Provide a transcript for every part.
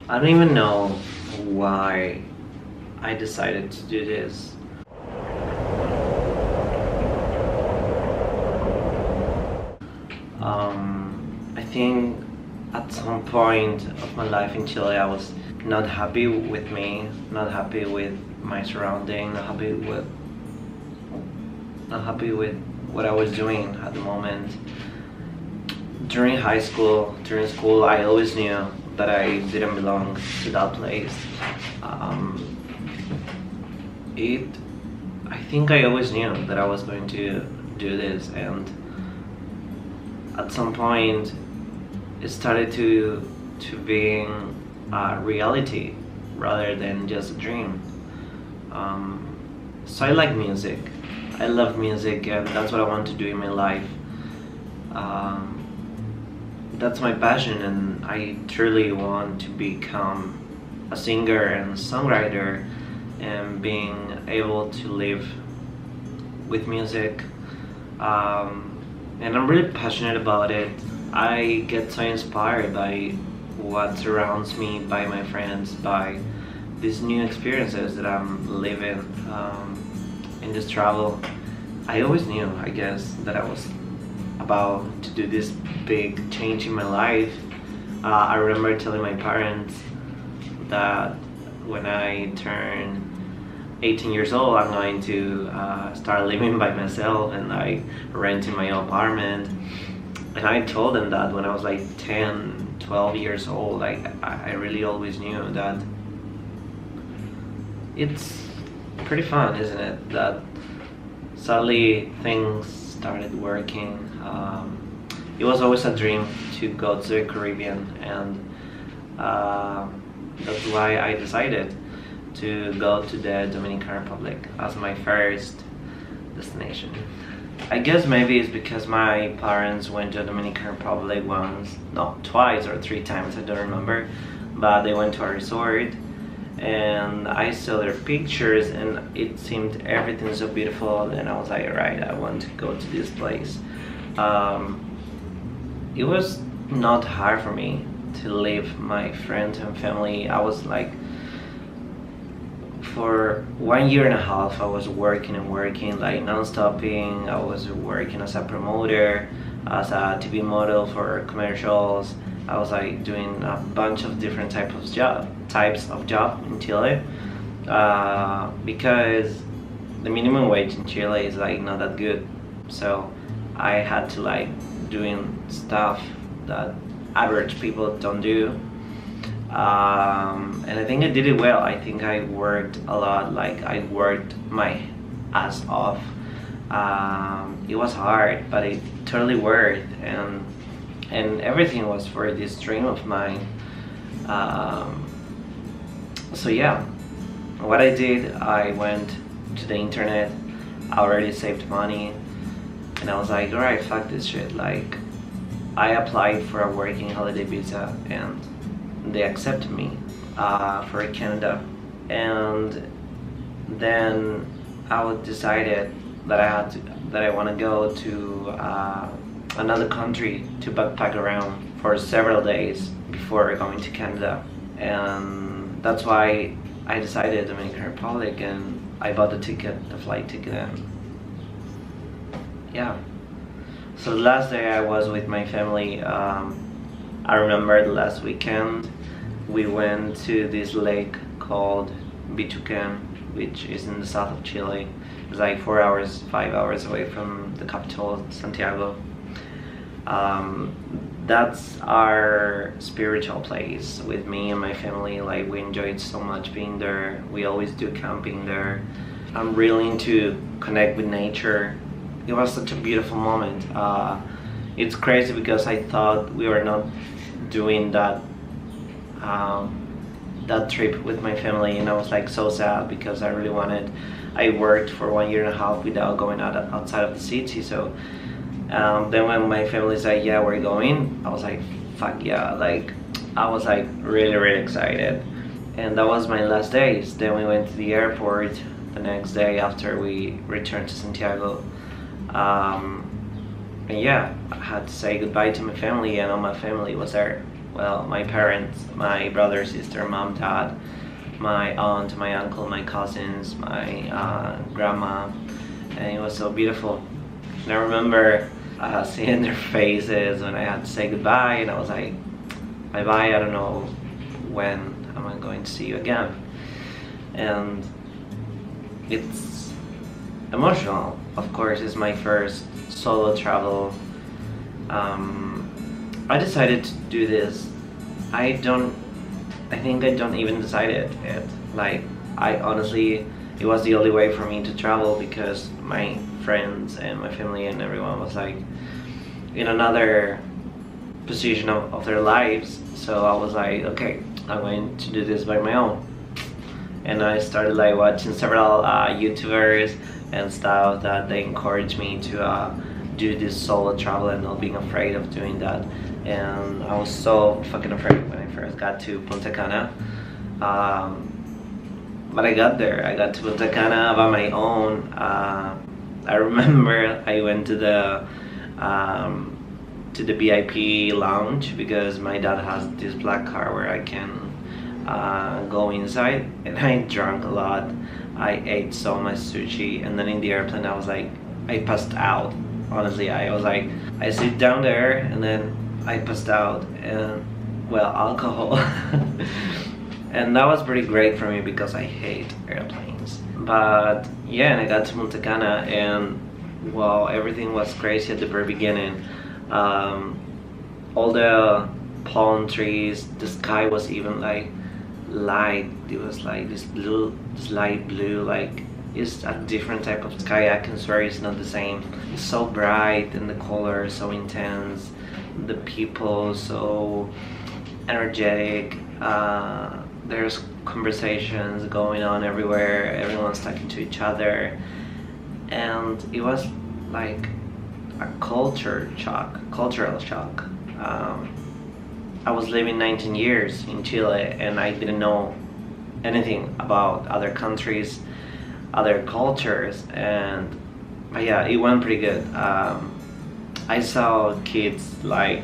I don't even know why I decided to do this. I think at some point of my life in Chile I was not happy with me, not happy with my surrounding, not happy with what I was doing at the moment. During school, I always knew that I didn't belong to that place. Um, it, I think I always knew that I was going to do this, and at some point, it started to being a reality rather than just a dream. So I like music. I love music, and that's what I want to do in my life. Um, that's my passion, and I truly want to become a singer and songwriter and being able to live with music. And I'm really passionate about it. I get so inspired by what surrounds me, by my friends, by these new experiences that I'm living in this travel. I always knew, I guess, that I was about to do this big change in my life. I remember telling my parents that when I turn 18 years old, I'm going to start living by myself, and I rent in my own apartment. And I told them that when I was like 10, 12 years old. I really always knew that it's pretty fun, isn't it? That suddenly things started working. It was always a dream to go to the Caribbean, and that's why I decided to go to the Dominican Republic as my first destination. I guess maybe it's because my parents went to the Dominican Republic once, no, twice or three times, I don't remember, but they went to a resort and I saw their pictures and it seemed everything so beautiful, and I was like, alright, I want to go to this place. It was not hard for me to leave my friends and family. I was like, for 1 year and a half I was working and working like non-stopping. I was working as a promoter, as a TV model for commercials. I was like doing a bunch of different types of job in Chile, because the minimum wage in Chile is like not that good. So I had to like doing stuff that average people don't do. And I think I did it well. I think I worked a lot, like I worked my ass off. It was hard, but it totally worked, and everything was for this dream of mine. So yeah, what I did, I went to the internet. I already saved money, and I was like, alright, fuck this shit. Like, I applied for a working holiday visa, and they accepted me for Canada. And then I decided that I want to go to another country to backpack around for several days before going to Canada. And that's why I decided Dominican Republic, and I bought the flight ticket, and yeah. So the last day I was with my family. I remember the last weekend we went to this lake called Bichuquén, which is in the south of Chile. It's like 4 hours, 5 hours away from the capital, Santiago. That's our spiritual place with me and my family. Like, we enjoyed so much being there. We always do camping there. I'm really into connect with nature. It was such a beautiful moment. It's crazy because I thought we were not doing that trip with my family, and I was like so sad because I really wanted. I worked for 1 year and a half without going outside of the city. So then when my family said, yeah, we're going, I was like, fuck yeah. Like, I was like really excited. And that was my last days. Then we went to the airport the next day after we returned to Santiago. And yeah, I had to say goodbye to my family, and all my family was there. well, my parents, my brother, sister, mom, dad, my aunt, my uncle, my cousins, my grandma, and it was so beautiful. And I remember seeing their faces when I had to say goodbye, and I was like, bye bye, I don't know when am I going to see you again. And it's emotional. Of course, it's my first solo travel. I decided to do this. I think I don't even decide it. Like, I honestly, it was the only way for me to travel because my friends and my family and everyone was like in another position of their lives. So I was like, okay, I'm going to do this by my own. And I started like watching several YouTubers and stuff that they encouraged me to do this solo travel and not being afraid of doing that. And I was so fucking afraid when I first got to Punta Cana. But I got there. I got to Punta Cana by my own. I remember I went to the VIP lounge because my dad has this black car where I can go inside, and I drank a lot. I ate so much sushi, and then in the airplane I was like, I passed out. Honestly, I was like, I sit down there and then I passed out, and well, alcohol. And that was pretty great for me because I hate airplanes. But yeah, and I got to Punta Cana, and well, everything was crazy at the very beginning. All the palm trees, the sky was even like light. It was like this light blue, like it's a different type of sky. I can swear it's not the same. It's so bright and the color is so intense. The people so energetic. There's conversations going on everywhere. Everyone's talking to each other, and it was like a cultural shock. I was living 19 years in Chile, and I didn't know anything about other countries, other cultures, and yeah, it went pretty good. I saw kids, 8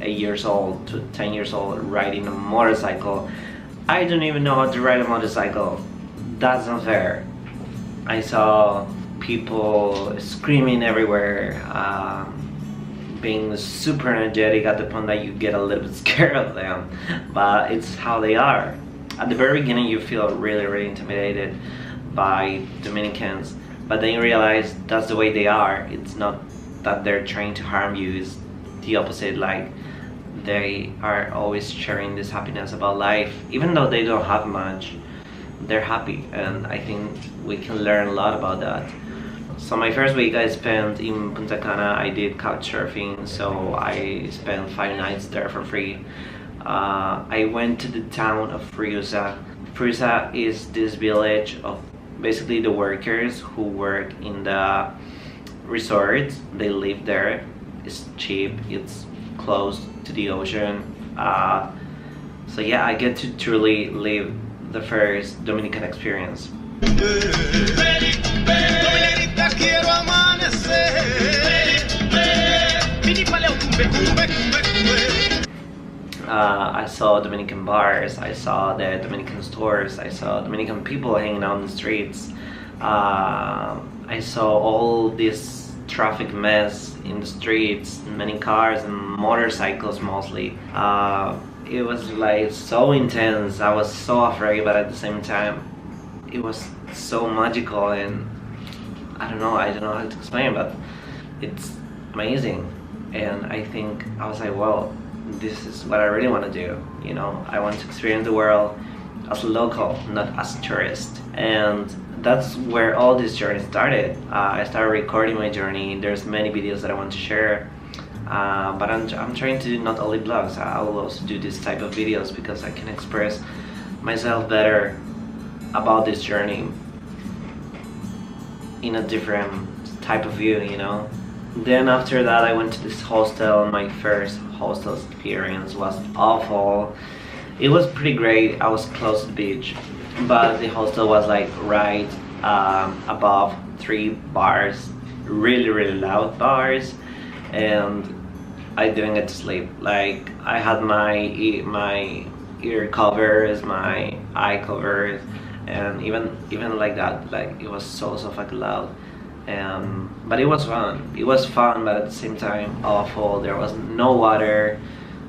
years old to 10 years old, riding a motorcycle. I don't even know how to ride a motorcycle. That's not fair. I saw people screaming everywhere, being super energetic at the point that you get a little bit scared of them, but it's how they are. At the very beginning you feel really intimidated by Dominicans, but then you realize that's the way they are. It's not that they're trying to harm you, it's the opposite. Like, they are always sharing this happiness about life. Even though they don't have much, they're happy, and I think we can learn a lot about that. So my first week I spent in Punta Cana. I did couch surfing, so I spent 5 nights there for free. I went to the town of Friusa. Friusa is this village of basically the workers who work in the resorts. They live there. It's cheap, it's close to the ocean. So yeah, I get to truly live the first Dominican experience. I saw Dominican bars, I saw the Dominican stores, I saw Dominican people hanging out on the streets. I saw all this traffic mess in the streets, many cars and motorcycles mostly. It was like so intense. I was so afraid, but at the same time it was so magical, and I don't know how to explain, but it's amazing. And I think I was like, well, this is what I really want to do, you know. I want to experience the world as a local, not as a tourist. And that's where all this journey started. I started recording my journey. There's many videos that I want to share, but I'm trying to do not only vlogs. I will also do this type of videos because I can express myself better about this journey in a different type of view, you know. Then after that I went to this hostel. My first hostel experience was awful. It was pretty great. I was close to the beach, but the hostel was like right above 3 bars, really loud bars, and I didn't get to sleep. Like I had my ear covers, my eye covers, and even like that, like it was so fucking loud. But it was fun. It was fun, but at the same time awful. There was no water.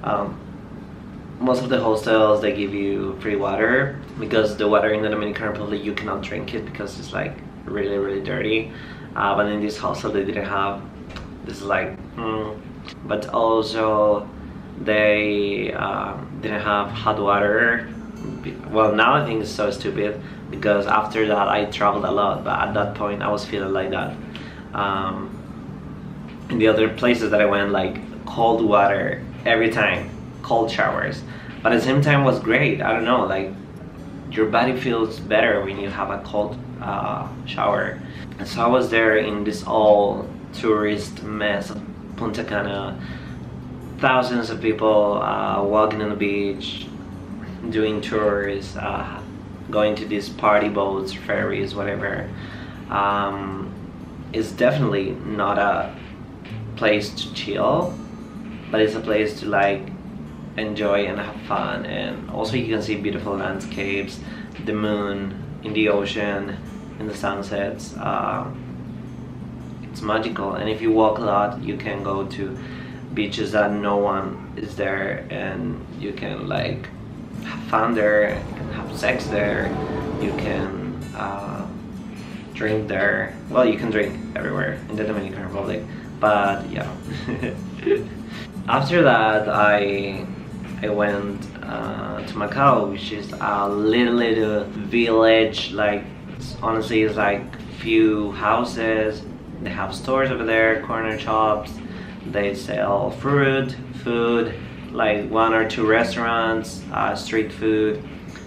Um, Most of the hostels they give you free water because the water in the Dominican Republic you cannot drink it because it's like really dirty. But in this hostel they didn't have this like. But also they didn't have hot water. Well, now I think it's so stupid because after that I traveled a lot, but at that point I was feeling like that. In the other places that I went, like cold water every time, cold showers, but at the same time was great. I don't know, like your body feels better when you have a cold shower. And so I was there in this all tourist mess of Punta Cana, thousands of people walking on the beach, doing tours, going to these party boats, ferries, whatever. It's definitely not a place to chill, but it's a place to like enjoy and have fun. And also you can see beautiful landscapes, the moon in the ocean, in the sunsets. It's magical. And if you walk a lot, you can go to beaches that no one is there, and you can like have fun there, you can have sex there, you can drink there. Well, you can drink everywhere in the Dominican Republic, but yeah. After that I went to Macau, which is a little village. Like honestly it's like few houses. They have stores over there, corner shops. They sell fruit, food, like 1 or 2 restaurants, street food.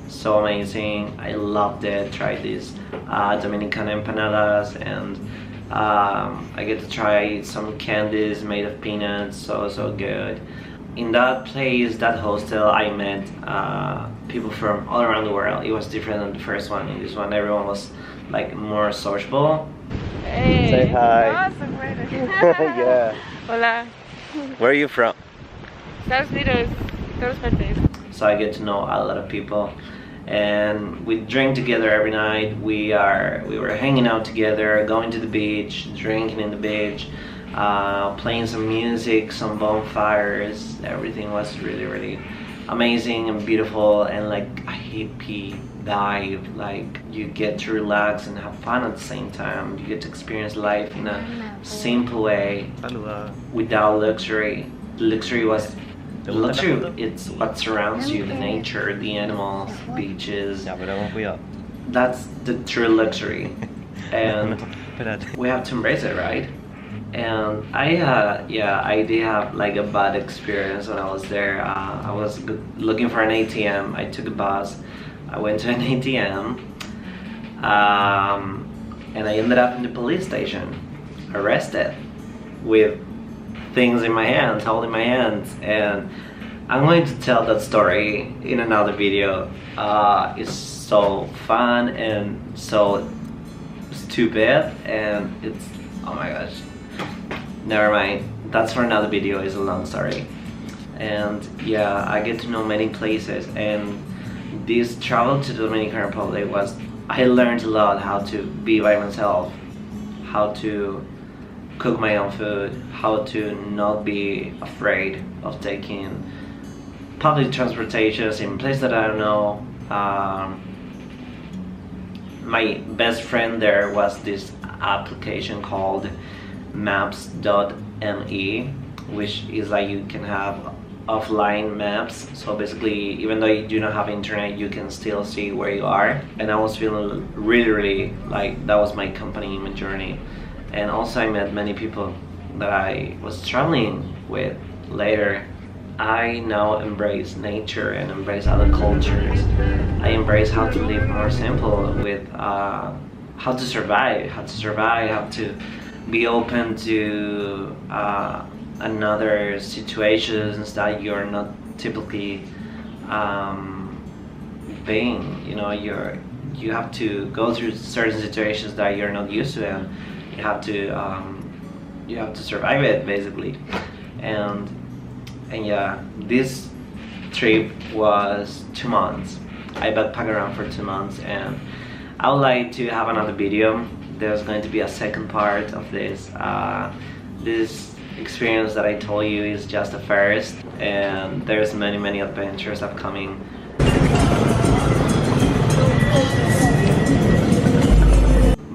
So amazing. I loved it. Tried these Dominican empanadas, and I get to try some candies made of peanuts. So good. In that place, that hostel, I met people from all around the world. It was different than the first one. In this one, everyone was like more sociable. Hey. Say hi. Awesome. Yeah. Hola. Where are you from? Estados Unidos. Todos partes. So I get to know a lot of people, and we drink together every night. We were hanging out together, going to the beach, drinking in the beach, playing some music, some bonfires. Everything was really amazing and beautiful, and like a hippie vibe. Like you get to relax and have fun at the same time. You get to experience life in a simple way without luxury. Luxury was luxury. It's what surrounds you: the nature, the animals, beaches. That's the true luxury, and we have to embrace it, right? And I did have like a bad experience when I was there. I was looking for an ATM. I took a bus. I went to an ATM, and I ended up in the police station, arrested, with things in my hands, holding my hands. And I'm going to tell that story in another video. It's so fun and so stupid, and it's, oh my gosh, never mind, that's for another video. It's a long story. And yeah, I get to know many places, and this travel to the Dominican Republic was, I learned a lot how to be by myself, how to cook my own food, how to not be afraid of taking public transportations in places that I don't know. My best friend there was this application called maps.me, which is like you can have offline maps. So basically, even though you do not have internet, you can still see where you are. And I was feeling really like that was my company in my journey. And also I met many people that I was traveling with later. I now embrace nature and embrace other cultures. I embrace how to live more simple with how to survive, how to be open to another situations that you're not typically being. You know, you have to go through certain situations that you're not used to, and you have to survive it basically. And And yeah, this trip was 2 months. I backpacked around for 2 months, and I would like to have another video. There's going to be a second part of this. This experience that I told you is just the first, and there's many adventures upcoming.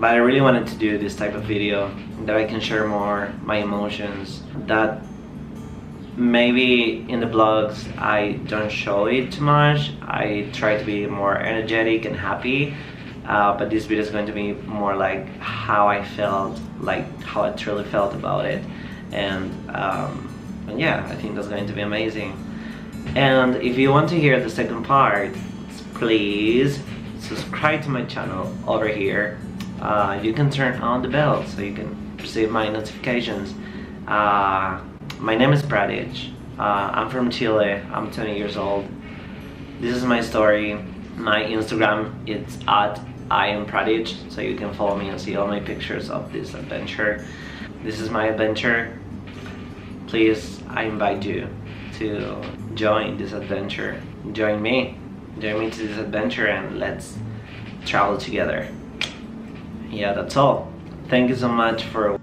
But I really wanted to do this type of video that I can share more my emotions, that maybe in the vlogs I don't show it too much. I try to be more energetic and happy, but this video is going to be more like how I felt, like how I truly felt about it. And yeah, I think that's going to be amazing. And if you want to hear the second part, please subscribe to my channel over here. You can turn on the bell so you can receive my notifications. My name is Pradich. I'm from Chile. I'm 20 years old. This is my story. My Instagram is @IamPradich, so you can follow me and see all my pictures of this adventure. This is my adventure. Please, I invite you to join this adventure. Join me to this adventure, and let's travel together. Yeah, that's all. Thank you so much for